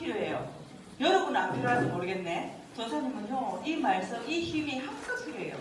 필요해요. 여러분은 안 필요할지 모르겠네. 전사님은요, 이 말씀, 이 힘이 항상 필요해요.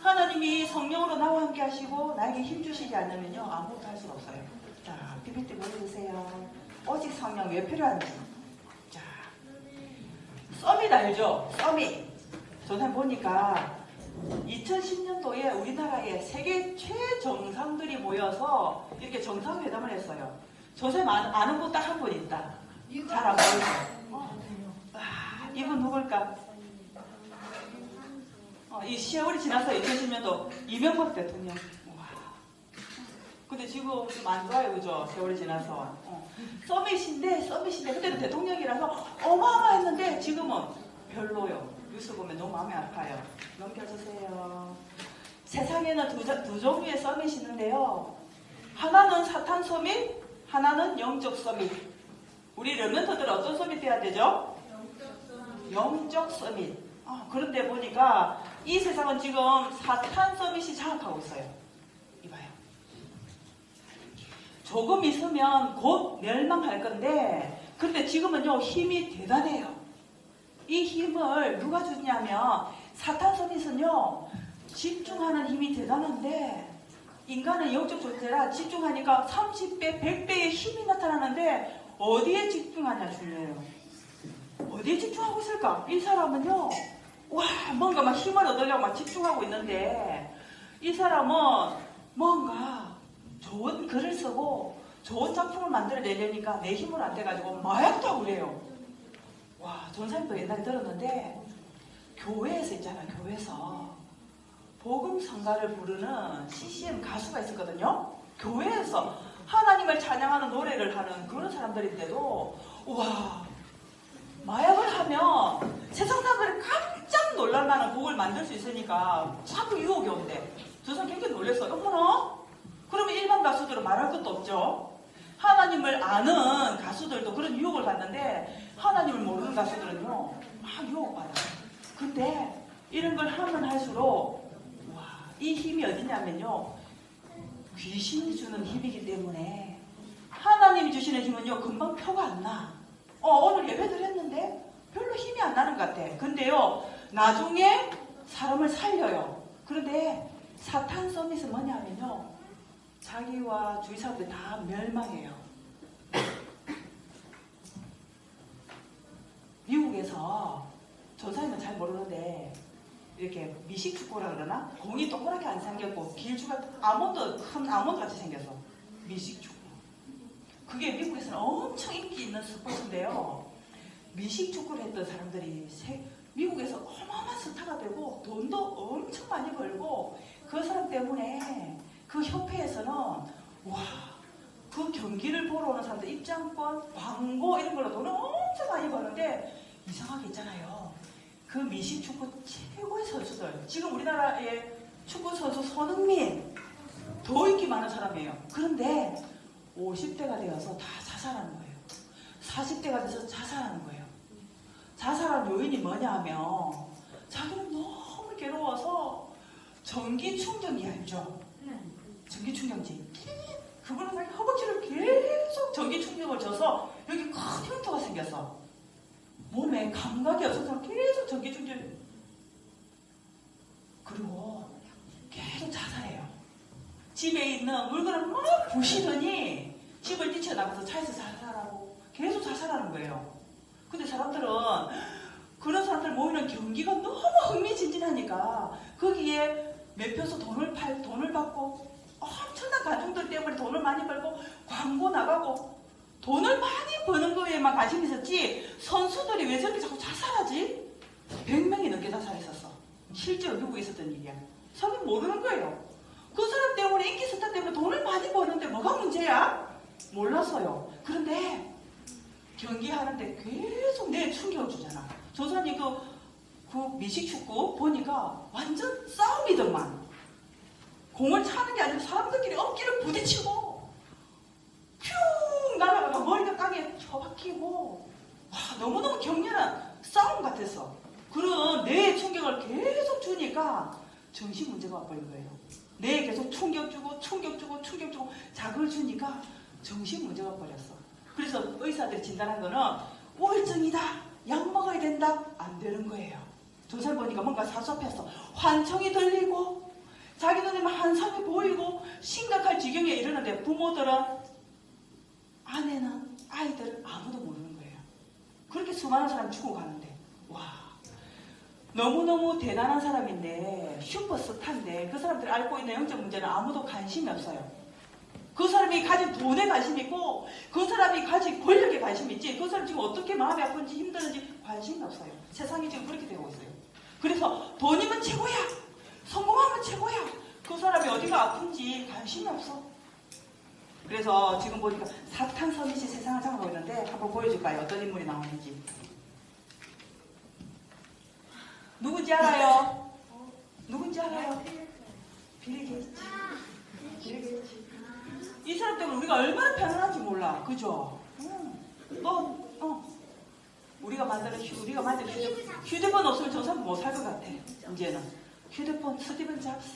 하나님이 성령으로 나와 함께 하시고 나에게 힘 주시지 않으면요, 아무것도 할 수가 없어요. 자, PPT 보여주세요. 오직 성령 왜 필요한지. 자, 서밋 알죠? 서밋. 전사님 보니까 2010년도에 우리나라에 세계 최정상들이 모여서 이렇게 정상회담을 했어요. 전사님 아는 분 딱 한 분 있다. 잘 안 보이죠? 이분 누굴까? 이 세월이 지나서 2010년도 이명박 대통령. 와. 근데 지금 좀 안 좋아요, 그죠? 세월이 지나서. 서밋인데 그때는 대통령이라서 어마어마했는데 지금은 별로요. 뉴스 보면 너무 마음이 아파요. 넘겨주세요. 세상에는 두 종류의 서밋이 있는데요. 하나는 사탄 서밋, 하나는 영적 서밋. 우리 르멘터들은 어떤 서밋 돼야 되죠? 영적 서밋. 그런데 보니까 이 세상은 지금 사탄 서밋이 장악하고 있어요. 이봐요. 조금 있으면 곧 멸망할 건데, 그런데 지금은요, 힘이 대단해요. 이 힘을 누가 주냐면, 사탄 서밋은요, 집중하는 힘이 대단한데, 인간은 영적 존재라 집중하니까 30배, 100배의 힘이 나타나는데, 어디에 집중하냐 중요해요. 어디에 집중하고 있을까? 이 사람은요, 와, 뭔가 막 힘을 얻으려고 막 집중하고 있는데, 이 사람은 뭔가 좋은 글을 쓰고 좋은 작품을 만들어내려니까 내 힘으로 안 돼가지고 마약도 하고 그래요. 와, 전사님도 옛날에 들었는데, 교회에서 있잖아요, 교회에서 복음성가를 부르는 CCM 가수가 있었거든요. 교회에서 하나님을 찬양하는 노래를 하는 그런 사람들인데도, 와, 마약을 하면 세상 사람들이 깜짝 놀랄만한 곡을 만들 수 있으니까 자꾸 유혹이 온대. 저 사람 굉장히 놀랐어요. 어머나? 그러면 일반 가수들은 말할 것도 없죠. 하나님을 아는 가수들도 그런 유혹을 받는데, 하나님을 모르는 가수들은요, 막 유혹받아요. 근데 이런 걸 하면 할수록, 와, 이 힘이 어디냐면요, 귀신이 주는 힘이기 때문에 하나님이 주시는 힘은요, 금방 표가 안 나. 오늘 예배를 했는데 별로 힘이 안 나는 것 같아. 근데요, 나중에 사람을 살려요. 그런데 사탄 서밋은 뭐냐면요, 자기와 주위 사람들 다 멸망해요. 미국에서, 전사님은 잘 모르는데, 이렇게 미식축구라 그러나? 공이 동그랗게 안 생겼고 길쭉한 큰 아몬드 같이 생겨서 미식축구. 그게 미국에서는 엄청 인기 있는 스포츠인데요. 미식축구를 했던 사람들이 미국에서 어마어마한 스타가 되고 돈도 엄청 많이 벌고, 그 사람 때문에 그 협회에서는, 와, 그 경기를 보러 오는 사람들 입장권, 광고 이런 걸로 돈을 엄청 많이 버는데, 이상하게 있잖아요. 그 미식축구 최고의 선수들, 지금 우리나라의 축구 선수 손흥민, 더 인기 많은 사람이에요. 그런데 50대가 되어서 다 자살하는 거예요. 40대가 돼서 자살하는 거예요. 자살한 요인이 뭐냐 하면, 자기는 너무 괴로워서 전기 충전기 알죠? 전기 충전기. 그거는 자기 허벅지를 계속 전기 충격을 줘서 여기 큰 흉터가 생겼어. 몸에 감각이 없어서 계속 전기 충전. 그리고 계속 자살해요. 집에 있는 물건을 막 부시더니 집을 뛰쳐나가서 차에서 자살하고 계속 자살하는 거예요. 근데 사람들은, 그런 사람들 모이는 경기가 너무 흥미진진하니까 거기에 매표소 돈을 받고, 엄청난 가중들 때문에 돈을 많이 벌고 광고 나가고 돈을 많이 버는 거에만 관심이 있었지, 선수들이 왜 저렇게 자꾸 자살하지? 100명이 넘게 자살했었어. 실제로 미국에 있었던 일이야. 사람이 모르는 거예요. 그 사람 때문에, 인기 스타 때문에 돈을 많이 버는데 뭐가 문제야? 몰랐어요. 그런데 경기하는데 계속 내 충격을 주잖아. 조선이 그 미식축구 보니까 완전 싸움이더만. 공을 차는 게 아니라 사람들끼리 어깨를 부딪히고 퓨 날아가가 머리가 땅에 처박히고, 와, 너무너무 격렬한 싸움 같았어. 그런 뇌에 충격을 계속 주니까 정신 문제가 와버린 거예요. 뇌에 계속 충격 주고 자극을 주니까 정신 문제가 와버렸어. 그래서 의사들이 진단한 거는 우울증이다. 약 먹어야 된다. 안 되는 거예요. 두 살 보니까 뭔가 삽삽했어. 환청이 들리고 자기 눈에만 한sam이 보이고 심각할 지경에 이르는데 부모들은, 아내는, 아이들은 아무도 모르는 거예요. 그렇게 수많은 사람이 죽어가는데, 와, 너무너무 대단한 사람인데, 슈퍼스타인데 그 사람들이 앓고 있는 영적 문제는 아무도 관심이 없어요. 그 사람이 가진 돈에 관심 있고 그 사람이 가진 권력에 관심 있지, 그 사람이 지금 어떻게 마음이 아픈지 힘드는지 관심이 없어요. 세상이 지금 그렇게 되고 있어요. 그래서 돈이면 최고야, 성공하면 최고야, 그 사람이 어디가 아픈지 관심이 없어. 그래서 지금 보니까 사탄 서밋이 세상을 장하고 있는데 한번 보여줄까요? 어떤 인물이 나오는지. 누군지 알아요? 누군지 알아요? 빌 게이츠. 빌 게이츠. 이 사람 때문에 우리가 얼마나 편안한지 몰라. 그죠? 우리가 만드는 휴대폰 없으면 저 사람 못 살 것 같아. 이제는 휴대폰, 스티븐 잡스,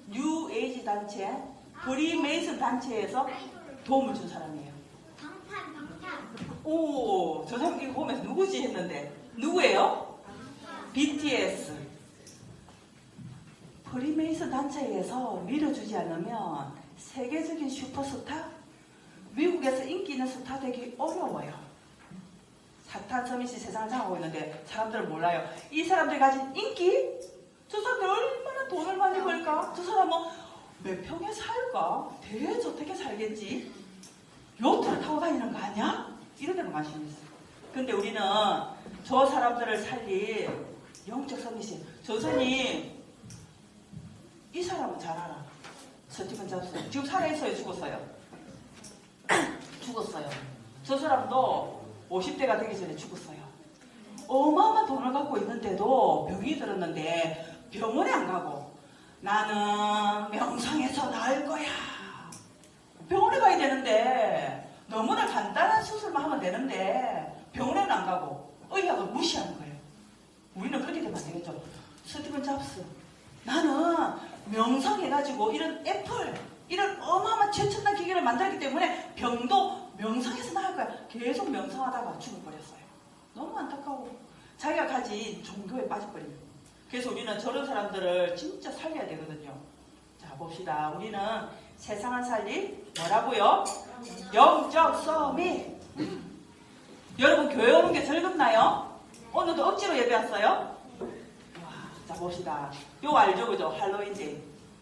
뉴 에이지 단체, 프리메이슨 단체에서 도움을 준 사람이에요. 오, 저 사람 이거 보면서 누구지 했는데 누구예요? BTS. 프리메이슨 단체에서 밀어주지 않으면 세계적인 슈퍼스타, 미국에서 인기 있는 스타 되기 어려워요. 사탄 서밋이 세상을 장하고 있는데 사람들은 몰라요. 이 사람들이 가진 인기? 저 사람들 얼마나 돈을 많이 벌까? 저 사람은 몇 평에 살까? 대저택에 살겠지? 요트를 타고 다니는 거 아니야? 이런 데만 관심이 있어요. 근데 우리는 저 사람들을 살릴 영적 서밋이, 조선이 이 사람은 잘 알아. 스티븐 잡스. 지금 살아있어요? 죽었어요? 죽었어요. 저 사람도 50대가 되기 전에 죽었어요. 어마어마한 돈을 갖고 있는데도 병이 들었는데 병원에 안 가고, 나는 명상에서 나을 거야. 병원에 가야 되는데, 너무나 간단한 수술만 하면 되는데 병원에는 안 가고 의학을 무시하는 거예요. 우리는 그렇게 되면 안 되겠죠. 스티븐 잡스, 나는 명상해가지고 이런 애플, 이런 어마어마한 최첨단 기계를 만들기 때문에 병도 명상해서 나을 거야. 계속 명상하다가 죽어버렸어요. 너무 안타까워. 자기가 가진 종교에 빠져버립니다. 그래서 우리는 저런 사람들을 진짜 살려야 되거든요. 자, 봅시다. 우리는 세상을 살릴 뭐라고요? 영적 서밋. 여러분 교회 오는 게 즐겁나요? 오늘도 억지로 예배 왔어요? 자, 봅시다. 이거 알죠? 그죠? 할로윈데이.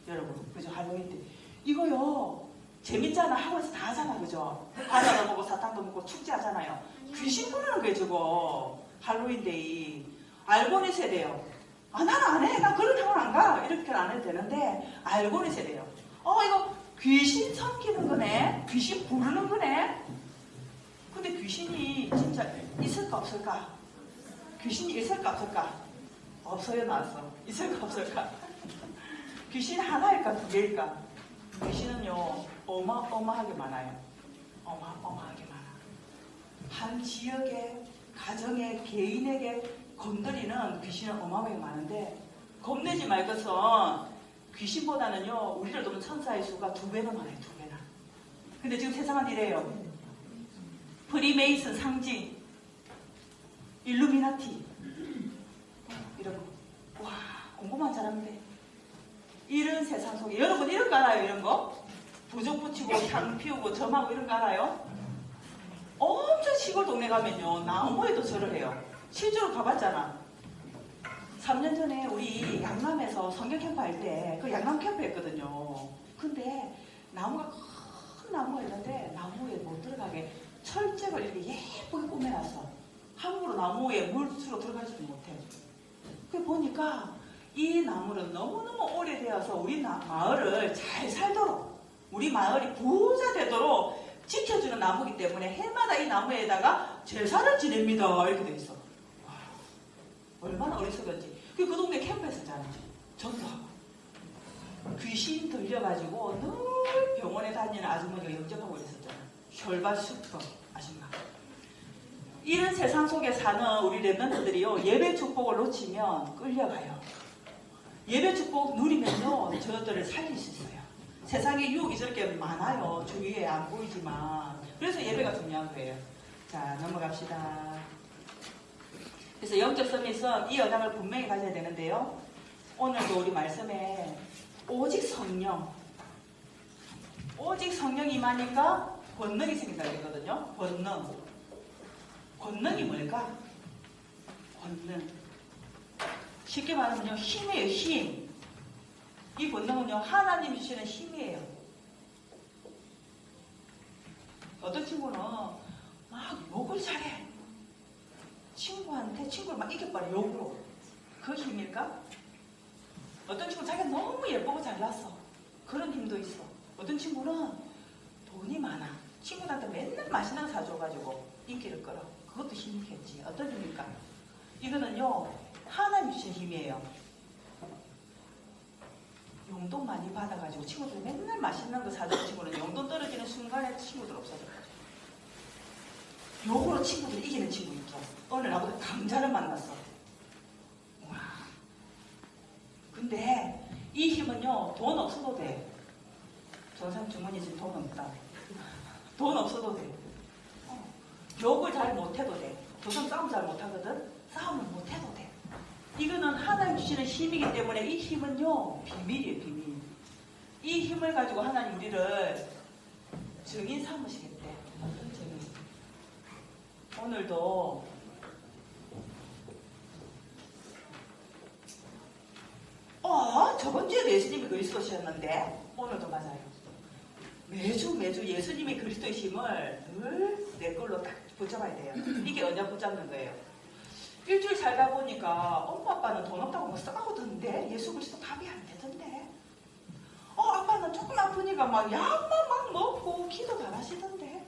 여러분, 그죠? 할로윈데이. 이거요, 재밌잖아. 학원에서 다 하잖아. 그죠? 과자도 먹고 사탕도 먹고 축제하잖아요. 귀신 부르는 거예요, 저거. 할로윈데이. 알고는 있어야 돼요. 아, 난 안 해. 난 그런 학원 안 가. 이렇게 안 해도 되는데, 알고는 있어야 돼요. 이거 귀신 섬기는 거네? 귀신 부르는 거네? 근데 귀신이 진짜 있을까, 없을까? 귀신이 있을까, 없을까? 없어요, 나왔어. 있을까, 없을까? 귀신 하나일까, 두 개일까? 귀신은요, 어마어마하게 많아요. 어마어마하게 많아. 한 지역에, 가정에, 개인에게 건드리는 귀신은 어마어마하게 많은데, 겁내지 말 것은 귀신보다는요, 우리를 돕는 천사의 수가 2배나 많아요, 2배나. 근데 지금 세상은 이래요. 프리메이슨 상징, 일루미나티, 이런 거. 와, 공부만 잘하면 돼. 이런 세상 속에, 여러분 이런 거 알아요? 이런 거? 부적 붙이고 향 피우고 점하고 이런 거 알아요? 엄청 시골 동네 가면요, 나무에도 절을 해요. 실제로 가봤잖아. 3년 전에 우리 양남에서 성경 캠프 할 때 그 양남 캠프 했거든요. 근데 나무가 큰 나무가 있는데 나무에 못 들어가게 철책을 이렇게 예쁘게 꾸며놨어. 함부로 나무에 물수로 들어가지도 못해. 그 보니까 이 나무는 너무너무 오래되어서 우리 마을을 잘 살도록, 우리 마을이 부자 되도록 지켜주는 나무이기 때문에 해마다 이 나무에다가 제사를 지냅니다. 이렇게 돼 있어. 와, 얼마나 어리석은지. 그 동네 캠프에서잖아. 전도하고. 귀신 들려가지고 늘 병원에 다니는 아주머니가 영접하고 있었잖아. 혈발슈퍼 아줌마. 이런 세상 속에 사는 우리 랩런트들이요, 예배 축복을 놓치면 끌려가요. 예배 축복 누리면요, 저들을 살릴 수 있어요. 세상에 유혹이 저렇게 많아요. 주위에 안 보이지만. 그래서 예배가 중요한 거예요. 자, 넘어갑시다. 그래서 영적 서밋은 이 언약을 분명히 가져야 되는데요. 오늘도 우리 말씀에 오직 성령, 오직 성령이 임하니까 권능이 생긴다고 했거든요. 권능이 뭘까? 권능. 쉽게 말하면요, 힘이에요, 힘. 이 권능은요, 하나님이 주시는 힘이에요. 어떤 친구는 막 욕을 잘해. 친구를 막 이겨버려, 욕으로. 그 힘일까? 어떤 친구는 자기가 너무 예쁘고 잘났어. 그런 힘도 있어. 어떤 친구는 돈이 많아. 친구들한테 맨날 맛있는 거 사줘가지고 인기를 끌어. 그것도 힘이겠지. 어떤 힘일까? 이거는요, 하나님 주신 힘이에요. 용돈 많이 받아가지고 친구들 맨날 맛있는 거 사주는 친구는 용돈 떨어지는 순간에 친구들 없어져가지고 욕으로 친구들 이기는 친구 있죠. 오늘 나보다 강자를 만났어. 와. 근데 이 힘은요, 돈 없어도 돼. 전상 주머니에 지금 돈 없다. 돈 없어도 돼. 욕을 잘 못해도 돼. 조선 싸움 잘 못하거든? 싸움을 못해도 돼. 이거는 하나님 주시는 힘이기 때문에 이 힘은요, 비밀이에요, 비밀. 이 힘을 가지고 하나님 우리를 증인 삼으시겠대. 어떤 증인? 오늘도 저번 주에도 예수님이 그리스도시였는데 오늘도 맞아요. 매주 예수님이 그리스도의 힘을 늘 내 걸로 딱 붙잡아야 돼요. 이게 언제 붙잡는 거예요? 일주일 살다 보니까 엄마 아빠는 돈 없다고 막 싸고 듣는데 예수 그리스도 답이 안 되던데. 아빠는 조금 아프니까 막 약만 막 먹고 기도도 안 하시던데.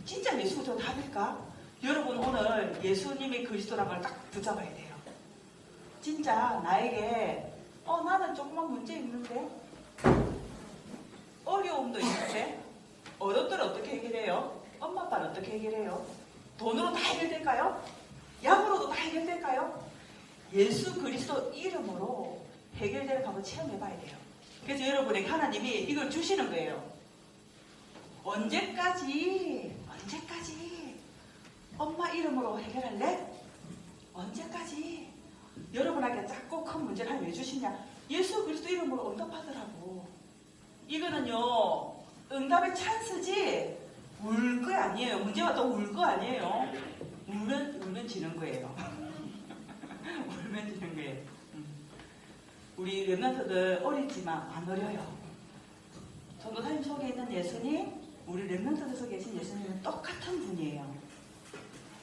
진짜 예수 그리스도 답일까? 여러분 오늘 예수님이 그리스도란 걸 딱 붙잡아야 돼요. 진짜 나에게 나는 조그만 문제 있는데 어려움도 있는데 어렵더라 어떻게 해결해요? 엄마 아빠는 어떻게 해결해요? 돈으로 다 해결될까요? 약으로도 다 해결될까요? 예수 그리스도 이름으로 해결되는 방법을 체험해봐야 돼요. 그래서 여러분에게 하나님이 이걸 주시는 거예요. 언제까지 엄마 이름으로 해결할래? 언제까지? 여러분에게 작고 큰 문제를 하나님 왜 주시냐? 예수 그리스도 이름으로 응답하더라고. 이거는요, 응답의 찬스지 울 거 아니에요. 문제가 또 울 거 아니에요. 울면 지는 거예요. 울면 지는 거예요. 우리 렘넌트들 어리지만 안 어려요. 전도사님 속에 있는 예수님, 우리 렘넌트들 속에 계신 예수님은 똑같은 분이에요.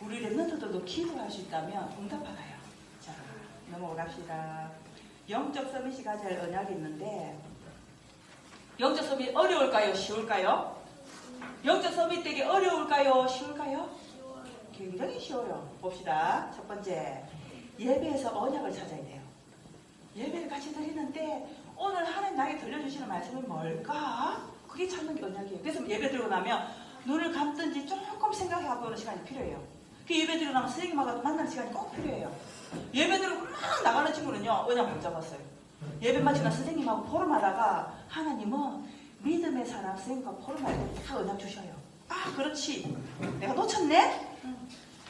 우리 렘넌트들도 기도할 수 있다면 응답받아요. 자, 넘어갑시다. 영적 서밋이 가져야 할 언약이 있는데 영적 서밋 어려울까요? 쉬울까요? 영적 서밋 되기 어려울까요? 쉬울까요? 굉장히 쉬워요. 봅시다. 첫 번째, 예배에서 언약을 찾아야 돼요. 예배를 같이 드리는데 오늘 하나님 나에게 들려주시는 말씀이 뭘까? 그게 찾는 게 언약이에요. 그래서 예배 드리고 나면 눈을 감든지 조금 생각해보는 시간이 필요해요. 그 예배 드리고 나면 선생님하고 만나는 시간이 꼭 필요해요. 예배 드리고 막 나가는 친구는요, 언약 못 잡았어요. 예배 마치면 선생님하고 포럼하다가 하나님은 믿음의 사람 선생님과 포럼할 때 다 언약 주셔요. 그렇지. 내가 놓쳤네?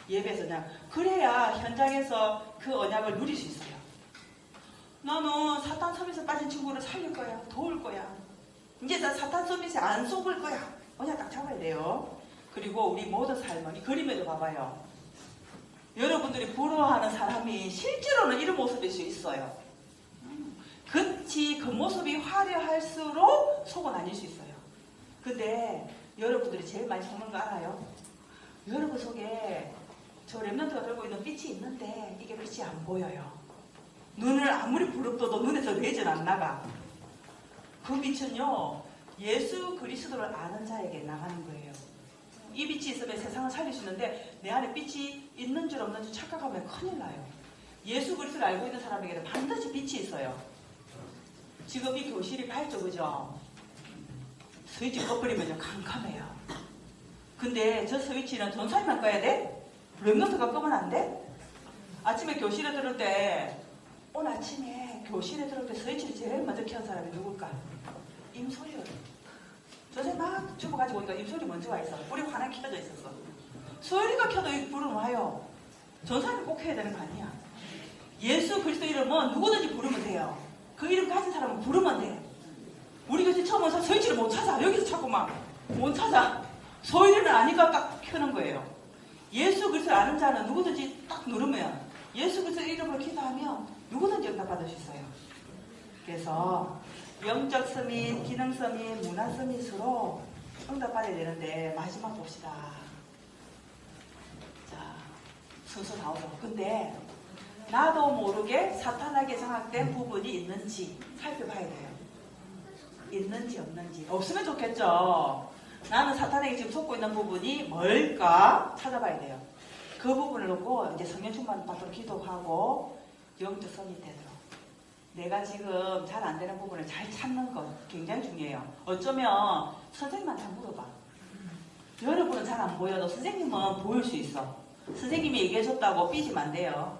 예배에서 그냥 그래야 현장에서 그 언약을 누릴 수 있어요. 나는 사탄 서밋에 빠진 친구를 살릴 거야. 도울 거야. 이제 나 사탄 서밋에 안 속을 거야. 언약 딱 잡아야 돼요. 그리고 우리 모든 삶은 이 그림에도 봐봐요. 여러분들이 부러워하는 사람이 실제로는 이런 모습일 수 있어요. 그치, 그 모습이 화려할수록 속은 아닐 수 있어요. 근데 여러분들이 제일 많이 속는 거 알아요? 여러분 속에 저 렘넌트가 들고 있는 빛이 있는데 이게 빛이 안 보여요. 눈을 아무리 부릅떠도 눈에서 레이저는 안 나가. 그 빛은요, 예수 그리스도를 아는 자에게 나가는 거예요. 이 빛이 있으면 세상을 살릴 수 있는데 내 안에 빛이 있는 줄 없는 줄 착각하면 큰일 나요. 예수 그리스도를 알고 있는 사람에게는 반드시 빛이 있어요. 지금 이 교실이 밝죠, 그죠? 스위치 꺼버리면 캄캄해요. 근데 저 스위치는 전사님만 꺼야 돼? 렘넌트가 끄면 안 돼? 아침에 교실에 들을 때 오늘 아침에 교실에 들을 때 스위치를 제일 먼저 켠 사람이 누굴까? 임소리요. 선생님 막 죽어가지고 오니까 임소리 먼저 와 있어. 불이 환하게 켜져 있었어. 소리가 켜도 이 불은 와요. 전사님이 꼭 해야 되는 거 아니야. 예수 그리스도 이름은 누구든지 부르면 돼요. 그 이름 가진 사람은 부르면 돼. 우리 교회 처음 와서 서희지를 못 찾아. 여기서 자꾸 막 못 찾아. 서희들은 아니까 딱 켜는 거예요. 예수 그리스도를 아는 자는 누구든지 딱 누르면 예수 그리스도 이름으로 기도하면 누구든지 응답받을 수 있어요. 그래서 영적 서밋, 기능 서밋, 문화 서밋으로 응답받아야 되는데 마지막 봅시다. 자, 순서 나오죠. 근데 나도 모르게 사탄에게 장악된 부분이 있는지 살펴봐야 돼요. 있는지 없는지. 없으면 좋겠죠. 나는 사탄에게 지금 속고 있는 부분이 뭘까 찾아봐야 돼요. 그 부분을 놓고 이제 성령 충만 받도록 기도하고 영적 서밋 되도록. 내가 지금 잘 안 되는 부분을 잘 찾는 것 굉장히 중요해요. 어쩌면 선생님한테 한번 물어봐. 여러분은 잘 안 보여도 선생님은 보일 수 있어. 선생님이 얘기해줬다고 삐지면 안 돼요.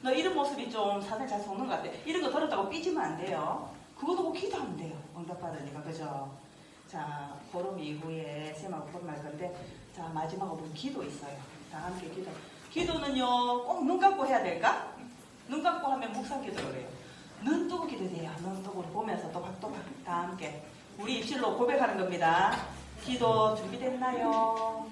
너 이런 모습이 좀 사탄 잘 속는 것 같아. 이런 거 들었다고 삐지면 안 돼요. 그거 보고 기도하면 돼요. 응답받으니까. 그죠? 자, 보름 이후에 쌤하고 보름할 건데, 자, 마지막으로 기도 있어요. 다 함께 기도. 기도는요, 꼭 눈 감고 해야 될까? 눈 감고 하면 묵상 기도를 해요. 눈 뜨고 기도돼요. 눈 뜨고 보면서 또박또박 다 함께. 우리 입실로 고백하는 겁니다. 기도 준비됐나요?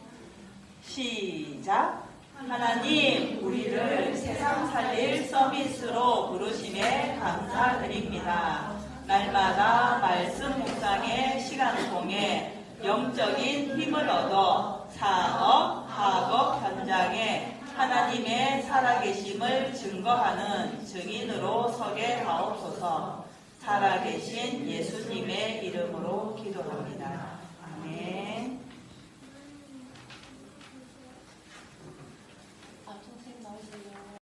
시작. 하나님, 우리를 세상 살릴 서비스로 부르심에 감사드립니다. 날마다 말씀 묵상의 시간을 통해 영적인 힘을 얻어 사업, 학업 현장에 하나님의 살아계심을 증거하는 증인으로 서게 하옵소서. 살아계신 예수님의 이름으로 기도합니다. 아멘.